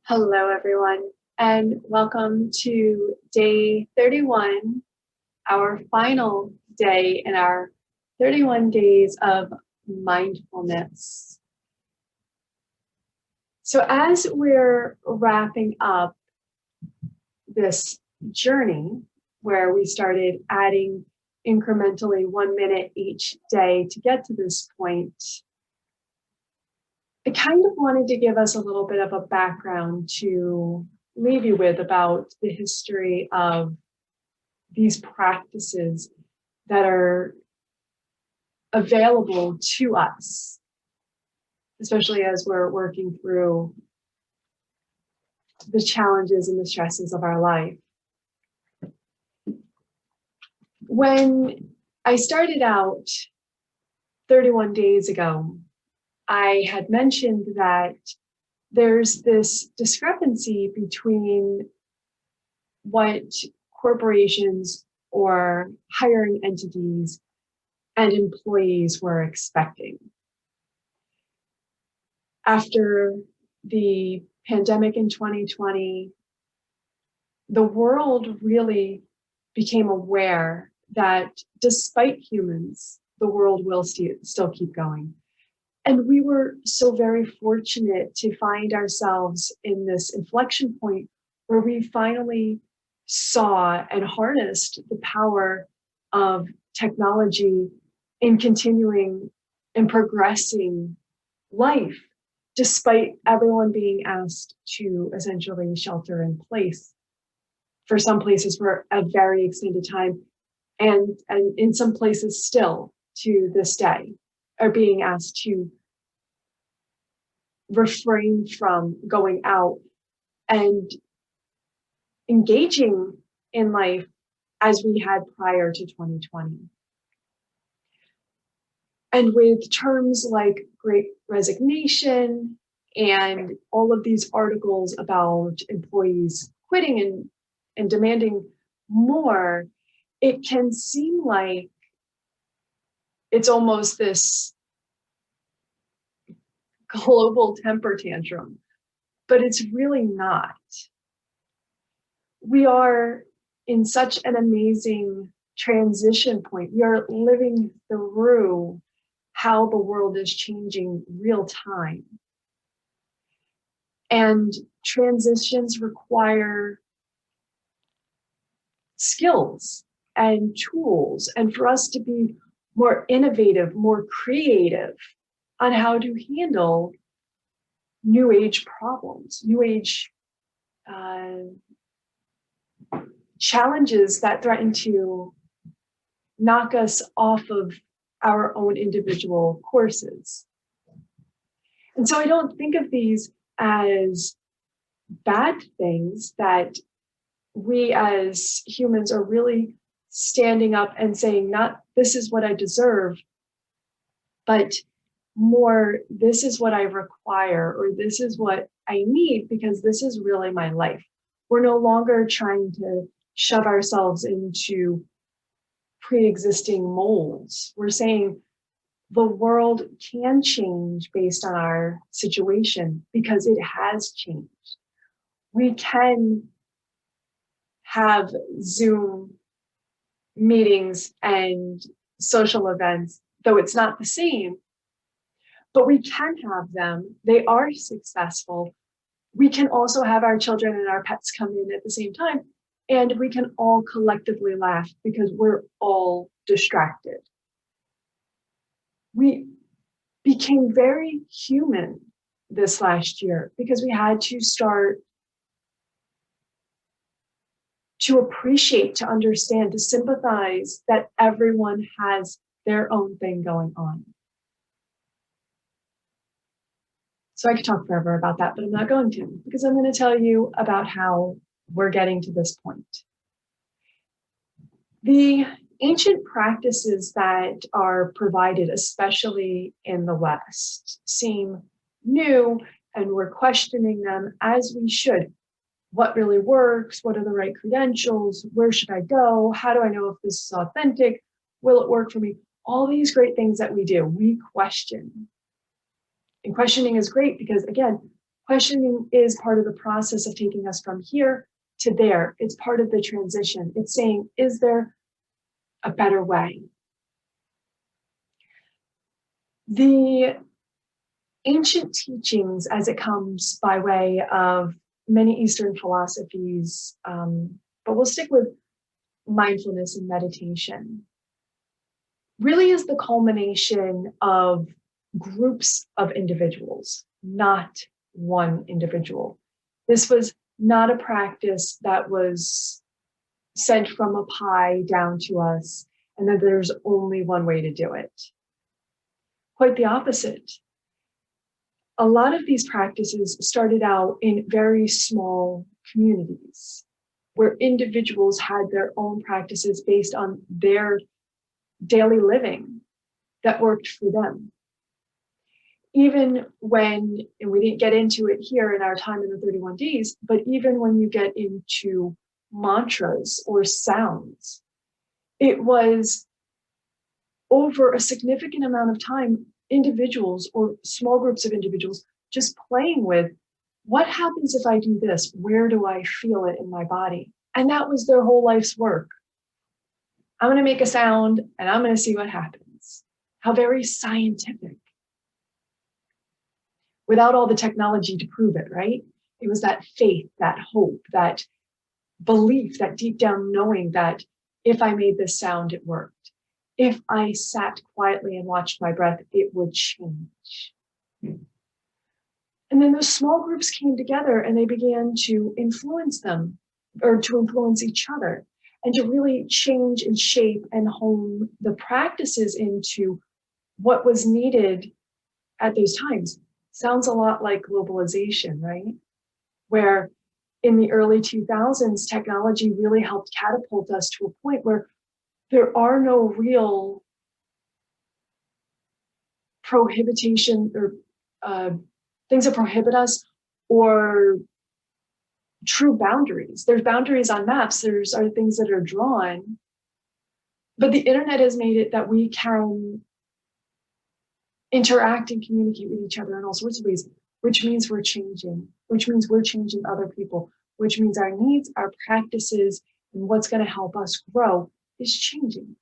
Hello, everyone, and welcome to day 31, our final day in our 31 days of mindfulness. So as we're wrapping up this journey where we started adding incrementally 1 minute each day to get to this point, I kind of wanted to give us a little bit of a background to leave you with about the history of these practices that are available to us, especially as we're working through the challenges and the stresses of our life. When I started out 31 days ago, I had mentioned that there's this discrepancy between what corporations or hiring entities and employees were expecting. After the pandemic in 2020, the world really became aware that despite humans, the world will still keep going. And we were so very fortunate to find ourselves in this inflection point where we finally saw and harnessed the power of technology in continuing and progressing life, despite everyone being asked to essentially shelter in place for some places for a very extended time, and in some places still to this day are being asked to refrain from going out and engaging in life as we had prior to 2020. And with terms like Great Resignation and all of these articles about employees quitting and demanding more, it can seem like it's almost this global temper tantrum, but it's really not. We are in such an amazing transition point. We are living through how the world is changing real time. And transitions require skills and tools, and for us to be more innovative, more creative on how to handle new age problems, new age challenges that threaten to knock us off of our own individual courses. And so I don't think of these as bad things, that we as humans are really standing up and saying, not this is what I deserve, but more, this is what I require, or this is what I need, because this is really my life. We're no longer trying to shove ourselves into pre-existing molds. We're saying the world can change based on our situation because it has changed. We can have Zoom meetings and social events, though it's not the same, but we can have them. They are successful. We can also have our children and our pets come in at the same time, and we can all collectively laugh because we're all distracted. We became very human this last year because we had to start to appreciate, to understand, to sympathize that everyone has their own thing going on. So I could talk forever about that, but I'm not going to, because I'm going to tell you about how we're getting to this point. The ancient practices that are provided, especially in the West, seem new, and we're questioning them as we should. What really works? What are the right credentials? Where should I go? How do I know if this is authentic? Will it work for me? All these great things that we do, we question. And questioning is great because, again, Questioning is part of the process of taking us from here to there. It's part of the transition. It's saying, is there a better way? The ancient teachings, as it comes by way of many Eastern philosophies, but we'll stick with mindfulness and meditation, really is the culmination of groups of individuals, not one individual. This was not a practice that was sent from up high down to us, and that there's only one way to do it. Quite the opposite. A lot of these practices started out in very small communities where individuals had their own practices based on their daily living that worked for them. Even when, and we didn't get into it here in our time in the 31 days, but even when you get into mantras or sounds, it was over a significant amount of time, individuals or small groups of individuals just playing with, what happens if I do this? Where do I feel it in my body? And that was their whole life's work. I'm going to make a sound and I'm going to see what happens. How very scientific. Without all the technology to prove it, right? It was that faith, that hope, that belief, that deep down knowing that if I made this sound, it worked. If I sat quietly and watched my breath, it would change. And then those small groups came together and they began to influence them, or to influence each other, and to really change and shape and hone the practices into what was needed at those times. Sounds a lot like globalization, right? Where in the early 2000s, technology really helped catapult us to a point where there are no real prohibition or things that prohibit us, or true boundaries. There's boundaries on maps, there's are things that are drawn, but the internet has made it that we can interact and communicate with each other in all sorts of ways, which means we're changing, which means we're changing other people, which means our needs, our practices, and what's going to help us grow is changing.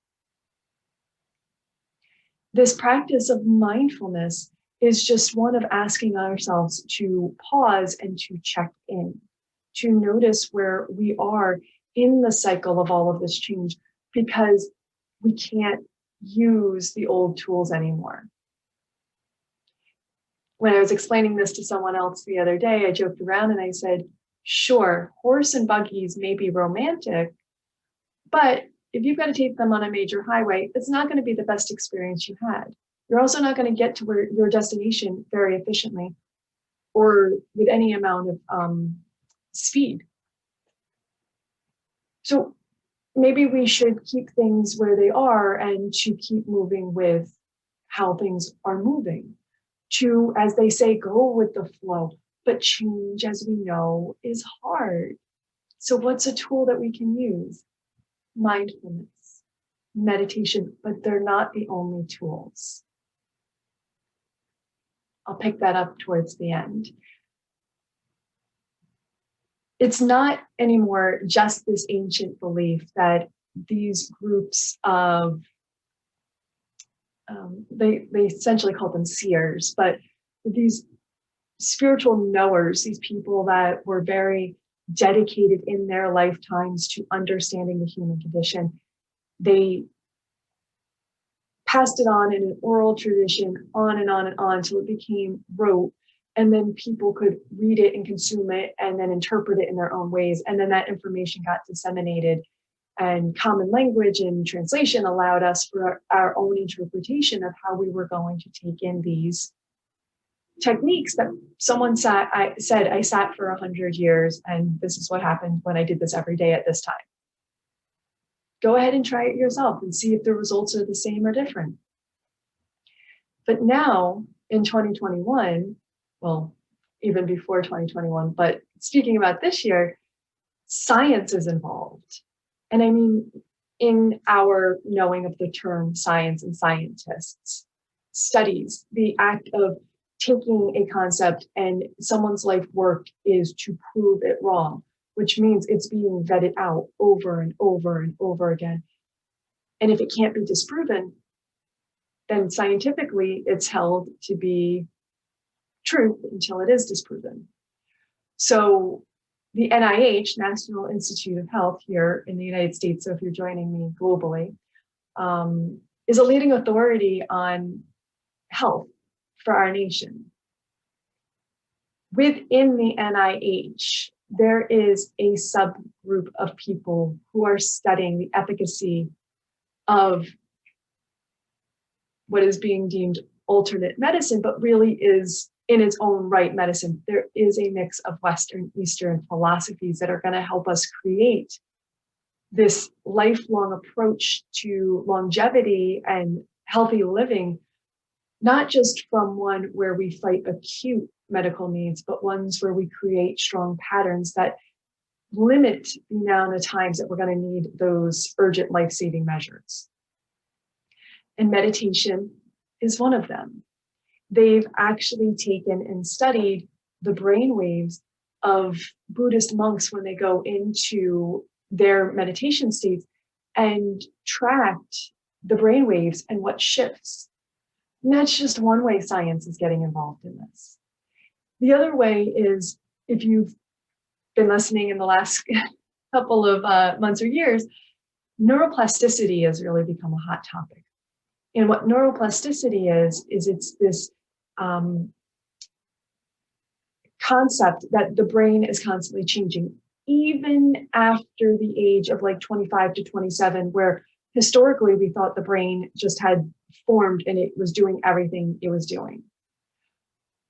This practice of mindfulness is just one of asking ourselves to pause and to check in, to notice where we are in the cycle of all of this change, because we can't use the old tools anymore. When I was explaining this to someone else the other day, I joked around and I said, sure, horse and buggies may be romantic, but if you've got to take them on a major highway, it's not going to be the best experience you had. You're also not going to get to where your destination very efficiently or with any amount of speed. So maybe we should keep things where they are and to keep moving with how things are moving. To, as they say, go with the flow. But change, as we know, is hard. So what's a tool that we can use? Mindfulness, meditation, but they're not the only tools. I'll pick that up towards the end. It's not anymore just this ancient belief that these groups of, they essentially call them seers, but these spiritual knowers, these people that were very dedicated in their lifetimes to understanding the human condition, they passed it on in an oral tradition, on and on and on, till it became rote. And then people could read it and consume it and then interpret it in their own ways. And then that information got disseminated, and common language and translation allowed us for our own interpretation of how we were going to take in these techniques that someone said, I sat for 100 years and this is what happened when I did this every day at this time. Go ahead and try it yourself and see if the results are the same or different. But now in 2021, well, even before 2021, but speaking about this year, science is involved. And I mean, in our knowing of the term science and scientists, studies, the act of taking a concept and someone's life work is to prove it wrong, which means it's being vetted out over and over and over again. And if it can't be disproven, then scientifically it's held to be truth until it is disproven. So the NIH, National Institute of Health here in the United States, so if you're joining me globally, is a leading authority on health for our nation. Within the NIH, there is a subgroup of people who are studying the efficacy of what is being deemed alternate medicine, but really is in its own right medicine. There is a mix of Western, Eastern philosophies that are going to help us create this lifelong approach to longevity and healthy living, not just from one where we fight acute medical needs, but ones where we create strong patterns that limit the amount of times that we're going to need those urgent life-saving measures. And meditation is one of them. They've actually taken and studied the brain waves of Buddhist monks when they go into their meditation states and tracked the brain waves and what shifts. And that's just one way science is getting involved in this. The other way is, if you've been listening in the last couple of months or years, neuroplasticity has really become a hot topic. And what neuroplasticity is it's this concept that the brain is constantly changing, even after the age of like 25 to 27, where historically we thought the brain just had formed and it was doing everything it was doing.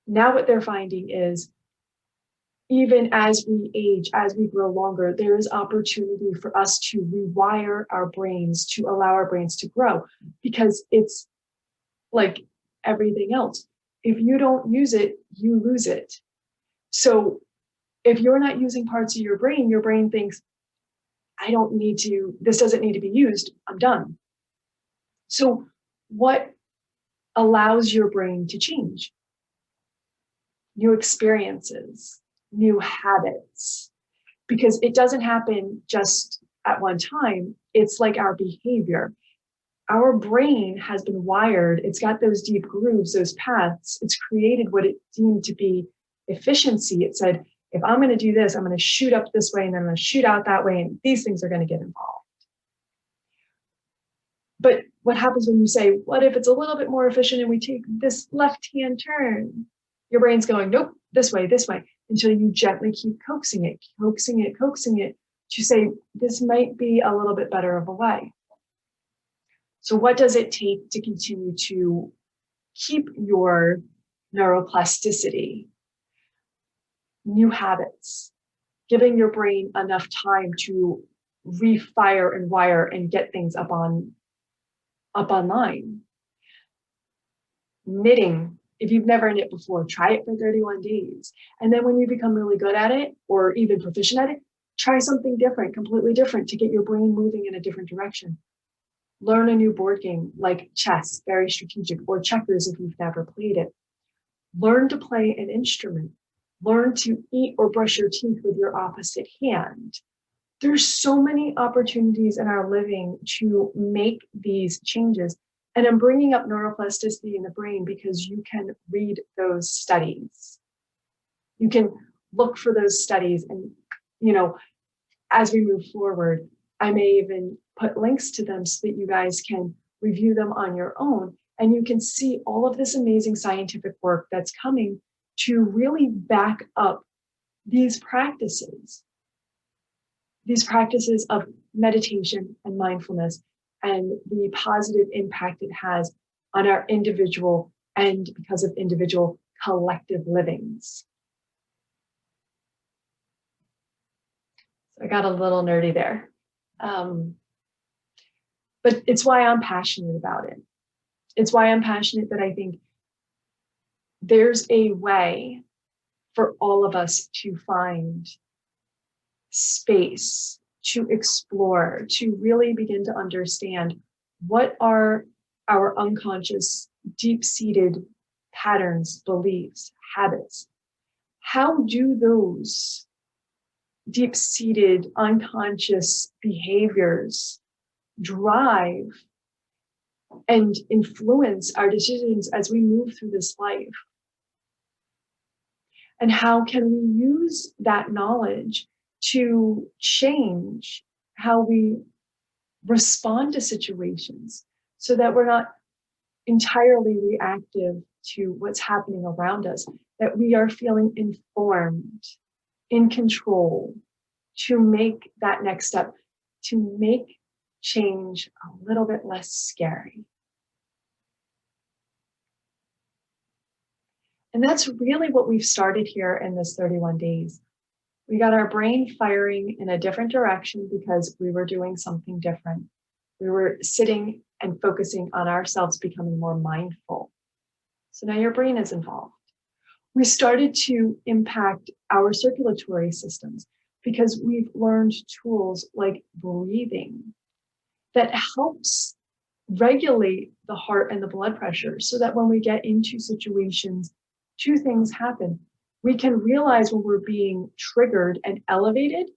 Now what they're finding is, even as we age, as we grow longer, there is opportunity for us to rewire our brains, to allow our brains to grow, because it's like everything else. If you don't use it, you lose it. So if you're not using parts of your brain thinks, this doesn't need to be used, I'm done. So what allows your brain to change? New experiences, new habits, because it doesn't happen just at one time. It's like our behavior. Our brain has been wired. It's got those deep grooves, those paths. It's created what it deemed to be efficiency. It said, if I'm going to do this, I'm going to shoot up this way and then I'm going to shoot out that way. And these things are going to get involved. But what happens when you say, what if it's a little bit more efficient and we take this left-hand turn? Your brain's going, nope, this way, until you gently keep coaxing it to say, this might be a little bit better of a way. So what does it take to continue to keep your neuroplasticity? New habits, giving your brain enough time to refire and wire and get things up online. Knitting. If you've never knit before, try it for 31 days. And then when you become really good at it, or even proficient at it, try something different, completely different, to get your brain moving in a different direction. Learn a new board game like chess, very strategic, or checkers if you've never played it. Learn to play an instrument. Learn to eat or brush your teeth with your opposite hand. There's so many opportunities in our living to make these changes. And I'm bringing up neuroplasticity in the brain because you can read those studies. You can look for those studies. And, as we move forward, I may even put links to them so that you guys can review them on your own. And you can see all of this amazing scientific work that's coming to really back up these practices of meditation and mindfulness, and the positive impact it has on our individual and, because of individual, collective livings. So I got a little nerdy there. But it's why I'm passionate about it. It's why I'm passionate that I think there's a way for all of us to find space, to explore, to really begin to understand what are our unconscious, deep-seated patterns, beliefs, habits. How do those deep-seated unconscious behaviors drive and influence our decisions as we move through this life? And how can we use that knowledge to change how we respond to situations so that we're not entirely reactive to what's happening around us, that we are feeling informed, in control, to make that next step, to make change a little bit less scary. And that's really what we've started here in this 31 days. We got our brain firing in a different direction because we were doing something different. We were sitting and focusing on ourselves, becoming more mindful. So now your brain is involved. We started to impact our circulatory systems because we've learned tools like breathing that helps regulate the heart and the blood pressure so that when we get into situations, two things happen. We can realize when we're being triggered and elevated,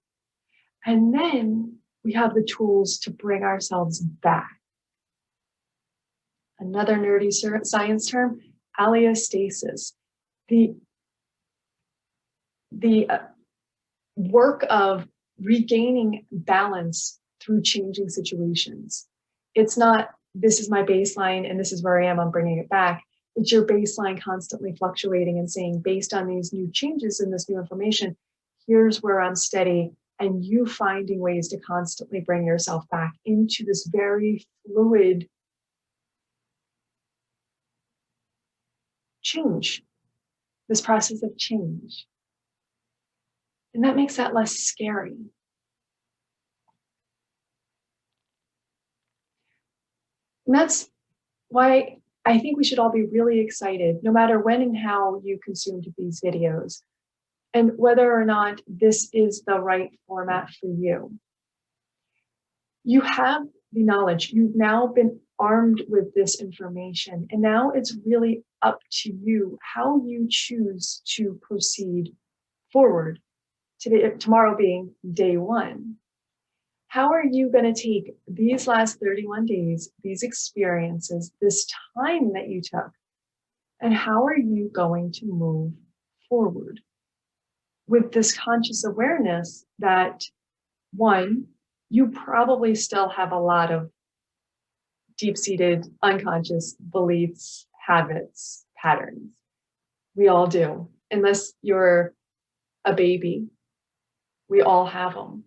and then we have the tools to bring ourselves back. Another nerdy science term, allostasis. The work of regaining balance through changing situations. It's not, this is my baseline and this is where I am, I'm bringing it back. It's your baseline constantly fluctuating and saying, based on these new changes and this new information, here's where I'm steady, and you finding ways to constantly bring yourself back into this very fluid change, this process of change. And that makes that less scary. And that's why I think we should all be really excited, no matter when and how you consumed these videos, and whether or not this is the right format for you. You have the knowledge. You've now been armed with this information, and now it's really up to you how you choose to proceed forward. Today, tomorrow being day one. How are you going to take these last 31 days, these experiences, this time that you took, and how are you going to move forward with this conscious awareness that, one, you probably still have a lot of deep-seated unconscious beliefs, habits, patterns. We all do, unless you're a baby. We all have them.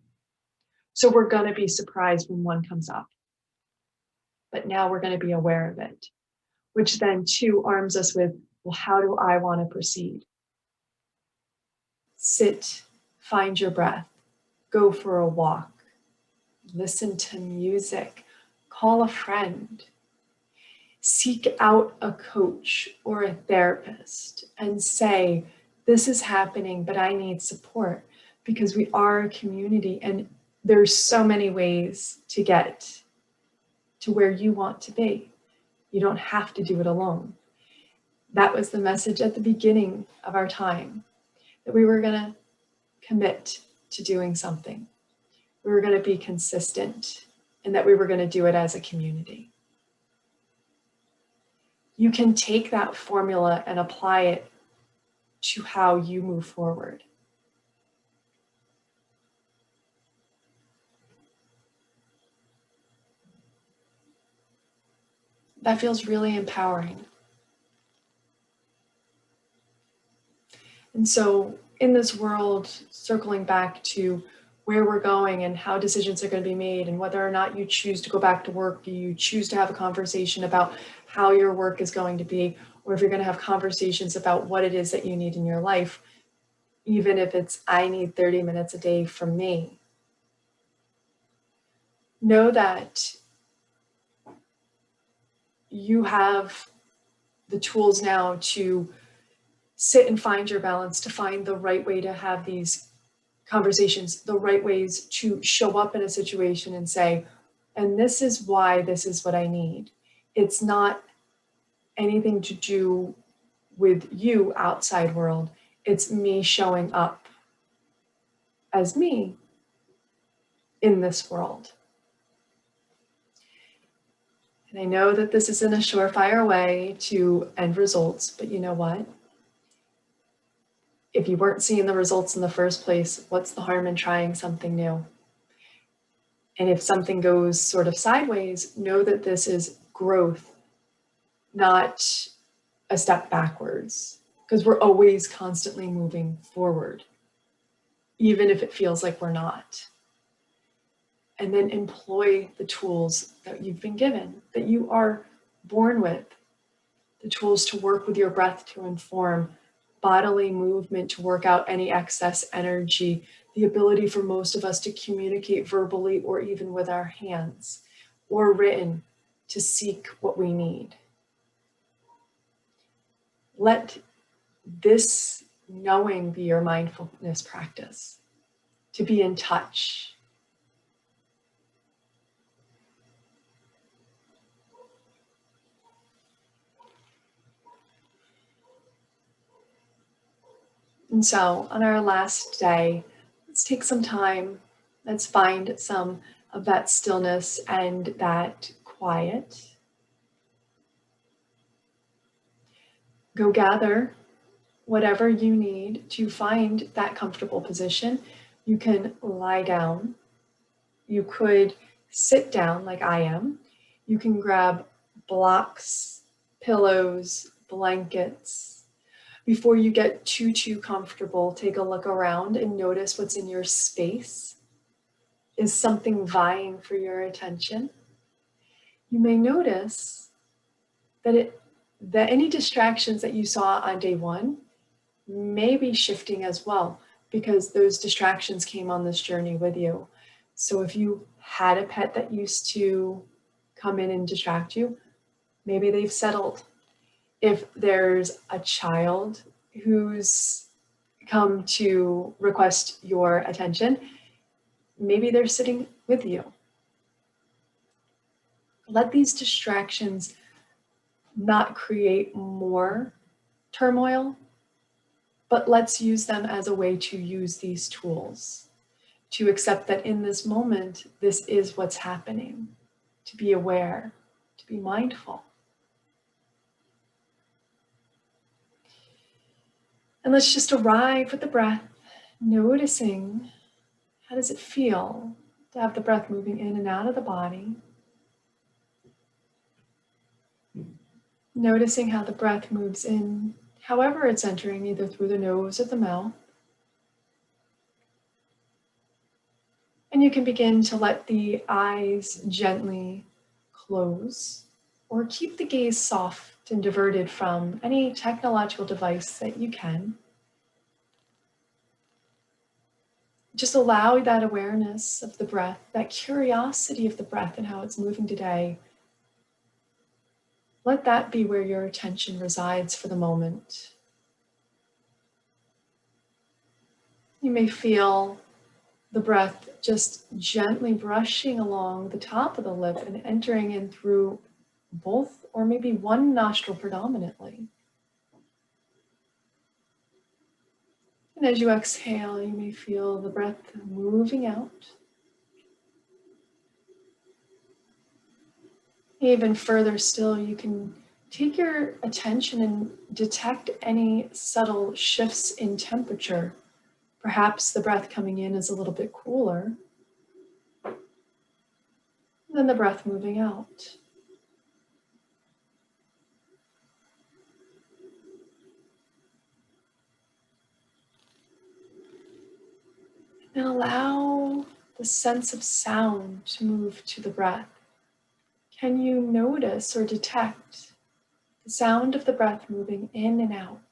So we're going to be surprised when one comes up. But now we're going to be aware of it, which then too arms us with, well, how do I want to proceed? Sit, find your breath, go for a walk, listen to music, call a friend, seek out a coach or a therapist and say, this is happening, but I need support, because we are a community and there's so many ways to get to where you want to be. You don't have to do it alone. That was the message at the beginning of our time, that we were going to commit to doing something. We were going to be consistent, and that we were going to do it as a community. You can take that formula and apply it to how you move forward. That feels really empowering. And so in this world, circling back to where we're going and how decisions are going to be made, and whether or not you choose to go back to work, you choose to have a conversation about how your work is going to be, or if you're going to have conversations about what it is that you need in your life, even if it's, I need 30 minutes a day from me. Know that you have the tools now to sit and find your balance, to find the right way to have these conversations, the right ways to show up in a situation and say, and this is why this is what I need. It's not anything to do with you outside world. It's me showing up as me in this world. And I know that this isn't a surefire way to end results, but you know what? If you weren't seeing the results in the first place, what's the harm in trying something new? And if something goes sort of sideways, know that this is growth, not a step backwards, because we're always constantly moving forward, even if it feels like we're not. And then employ the tools that you've been given, that you are born with, the tools to work with your breath to inform bodily movement, to work out any excess energy, the ability for most of us to communicate verbally or even with our hands or written to seek what we need. Let this knowing be your mindfulness practice, to be in touch. And so on our last day, let's take some time. Let's find some of that stillness and that quiet. Go gather whatever you need to find that comfortable position. You can lie down. You could sit down like I am. You can grab blocks, pillows, blankets. Before you get too comfortable, take a look around and notice what's in your space. Is something vying for your attention? You may notice that any distractions that you saw on day one may be shifting as well, because those distractions came on this journey with you. So if you had a pet that used to come in and distract you, maybe they've settled. If there's a child who's come to request your attention, maybe they're sitting with you. Let these distractions not create more turmoil, but let's use them as a way to use these tools, to accept that in this moment, this is what's happening, to be aware, to be mindful. And let's just arrive with the breath, noticing how does it feel to have the breath moving in and out of the body. Noticing how the breath moves in, however it's entering, either through the nose or the mouth. And you can begin to let the eyes gently close, or keep the gaze soft and diverted from any technological device that you can. Just allow that awareness of the breath, that curiosity of the breath and how it's moving today. Let that be where your attention resides for the moment. You may feel the breath just gently brushing along the top of the lip and entering in through both or maybe one nostril predominantly. And as you exhale, you may feel the breath moving out. Even further still, you can take your attention and detect any subtle shifts in temperature. Perhaps the breath coming in is a little bit cooler than the breath moving out. And allow the sense of sound to move to the breath. Can you notice or detect the sound of the breath moving in and out?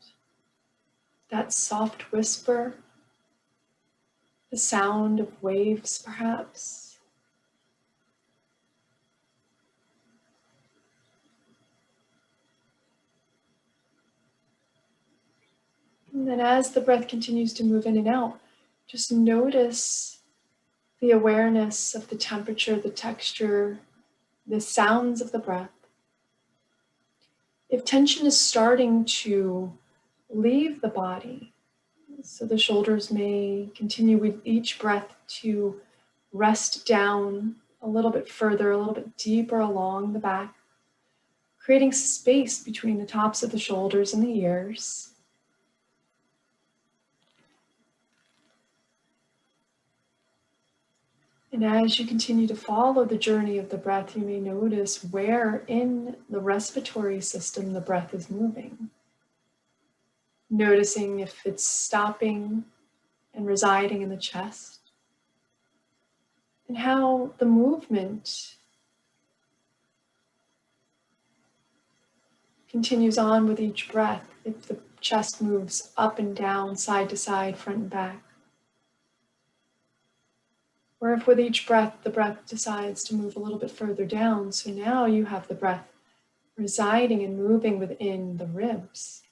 That soft whisper, the sound of waves perhaps. And then as the breath continues to move in and out, just notice the awareness of the temperature, the texture, the sounds of the breath. If tension is starting to leave the body, so the shoulders may continue with each breath to rest down a little bit further, a little bit deeper along the back, creating space between the tops of the shoulders and the ears. And as you continue to follow the journey of the breath, you may notice where in the respiratory system the breath is moving. Noticing if it's stopping and residing in the chest, and how the movement continues on with each breath, if the chest moves up and down, side to side, front and back. Or if with each breath, the breath decides to move a little bit further down, so now you have the breath residing and moving within the ribs.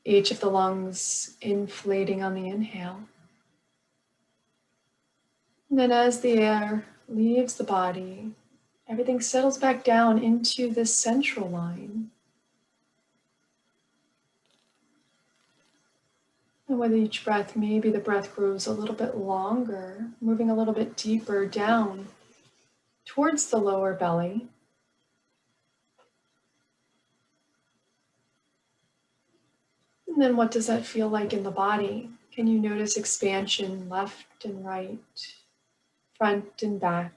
Each of the lungs inflating on the inhale. And then as the air leaves the body, everything settles back down into this central line. And with each breath, maybe the breath grows a little bit longer, moving a little bit deeper down towards the lower belly. And then what does that feel like in the body? Can you notice expansion left and right, front and back,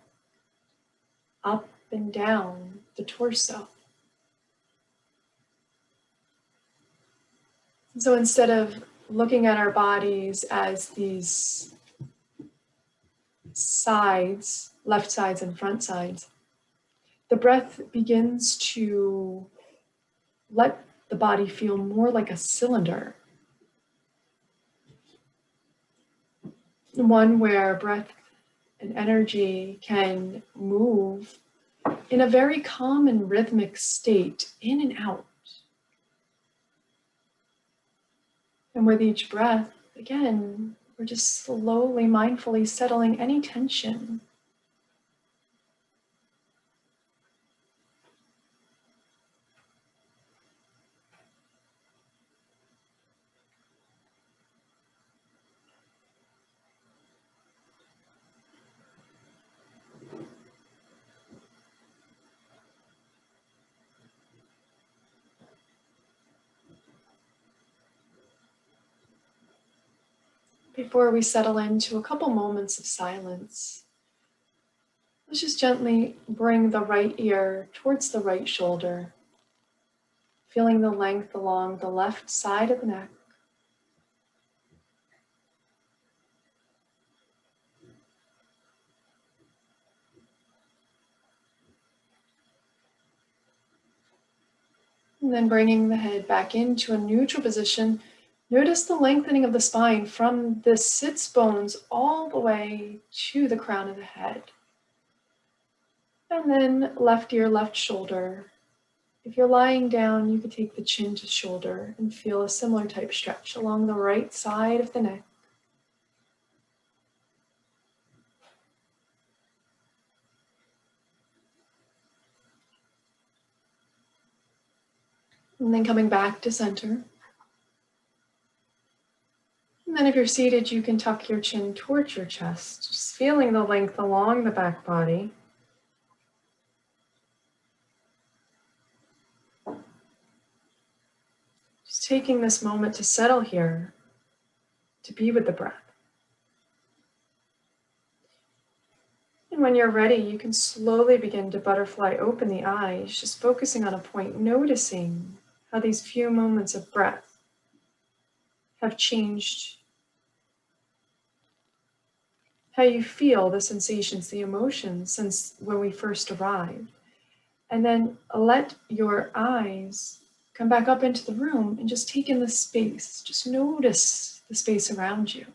up and down the torso? So instead of looking at our bodies as these sides, left sides and front sides, the breath begins to let the body feel more like a cylinder. One where breath and energy can move in a very calm and rhythmic state, in and out. And with each breath, again, we're just slowly, mindfully settling any tension. Before we settle into a couple moments of silence, let's just gently bring the right ear towards the right shoulder, feeling the length along the left side of the neck. And then bringing the head back into a neutral position, notice the lengthening of the spine from the sits bones all the way to the crown of the head. And then left ear, left shoulder. If you're lying down, you could take the chin to shoulder and feel a similar type stretch along the right side of the neck. And then coming back to center. And then if you're seated, you can tuck your chin towards your chest, just feeling the length along the back body. Just taking this moment to settle here, to be with the breath. And when you're ready, you can slowly begin to butterfly open the eyes, just focusing on a point, noticing how these few moments of breath have changed how you feel, the sensations, the emotions since when we first arrived. And then let your eyes come back up into the room and just take in the space. Just notice the space around you.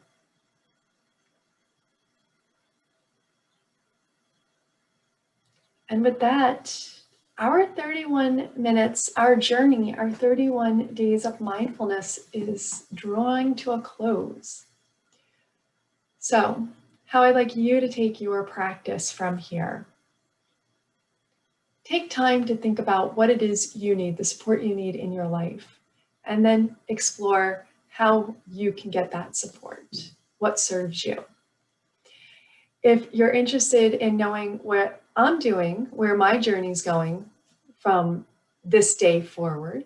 And with that, our 31 minutes, our journey, our 31 days of mindfulness is drawing to a close. So, how I'd like you to take your practice from here. take time to think about what it is you need, the support you need in your life, and then explore how you can get that support, what serves you. If you're interested in knowing what I'm doing, where my journey's going from this day forward,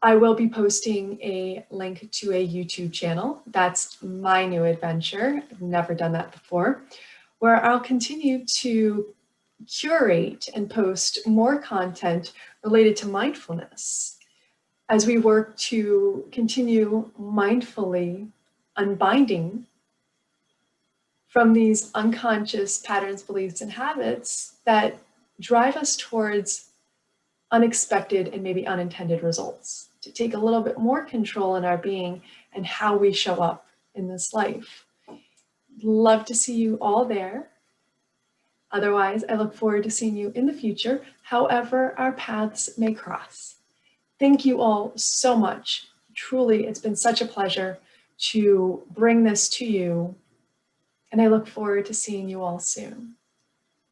I will be posting a link to a YouTube channel. That's my new adventure. I've never done that before, where I'll continue to curate and post more content related to mindfulness as we work to continue mindfully unbinding from these unconscious patterns, beliefs, and habits that drive us towards unexpected and maybe unintended results, to take a little bit more control in our being and how we show up in this life. Love to see you all there. Otherwise, I look forward to seeing you in the future, however our paths may cross. Thank you all so much. Truly, it's been such a pleasure to bring this to you, and I look forward to seeing you all soon.